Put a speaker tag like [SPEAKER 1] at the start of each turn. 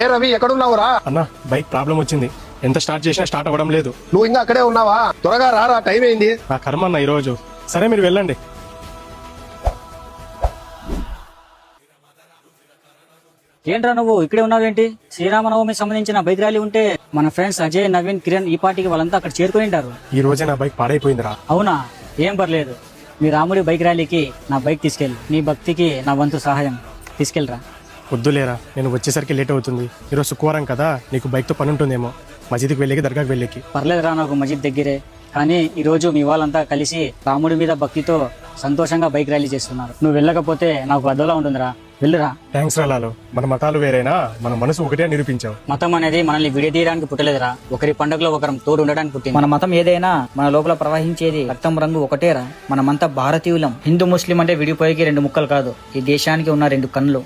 [SPEAKER 1] ఏ రవి ఎక్కడున్నావురా?
[SPEAKER 2] అన్న bike problem వచ్చింది, ఎంత స్టార్ట్ చేసినా స్టార్ట్ అవ్వడం లేదు.
[SPEAKER 1] నువ్వు ఇంకా అక్కడే ఉన్నావా? త్వరగా రారా, టైం అయింది.
[SPEAKER 2] నా కర్మ అన్న ఈరోజు. సరే మీరు వెళ్ళండి.
[SPEAKER 3] ఏంట్రా నువ్వు ఇక్కడే ఉన్నావేంటి? శ్రీరామనవమి సంబంధించిన బైక్ ర్యాలీ ఉంటే మన ఫ్రెండ్స్ అజయ్, నవీన్, కిరణ్ ఈ పార్టీకి వాళ్ళంతా అక్కడ చేరుకుని ఉంటారు.
[SPEAKER 2] ఈ రోజే నా బైక్ పాడైపోయిందిరా.
[SPEAKER 3] అవునా? ఏం పర్లేదు, మీ రాముడి బైక్ ర్యాలీకి నా బైక్ తీసుకెళ్ళి నీ భక్తికి నా వంతు సహాయం తీసుకెళ్ళరా.
[SPEAKER 2] వద్దులేరా, నేను వచ్చేసరికి లేట్ అవుతుంది. ఈరోజు శుక్రవారం కదా, నీకు బైక్తో పని ఉంటుందేమో. మసీద్కి వెళ్ళేకి, దర్గాకి వెళ్ళేకి.
[SPEAKER 3] పర్లేదురా, నాకు మసీద్ దగ్గరే. కానీ ఈ రోజు మీ వాళ్ళంతా కలిసి రాముడి మీద భక్తితో సంతోషంగా బైక్ ర్యాలీ చేస్తున్నారు. నువ్వు వెళ్ళకపోతే నాకు అదోలా ఉంటుందిరా. వెళ్ళురా.
[SPEAKER 2] థ్యాంక్స్ రా లాలు. మన మతాలు వేరైనా మన మనసు ఒకటే నిరూపించావు.
[SPEAKER 3] మతం అనేది మనల్ని విడదీయడానికి పుట్టలేదురా, ఒకరి పండుగలో ఒకరం తోడు ఉండడానికి పుట్టింది. మన మతం ఏదైనా మన లోపల ప్రవహించేది రక్తం రంగు ఒకటేరా. మనమంతా భారతీయులం. హిందూ ముస్లిం అంటే విడిపోయేకి రెండు ముక్కలు కాదు, ఈ దేశానికి ఉన్న రెండు కన్నులు.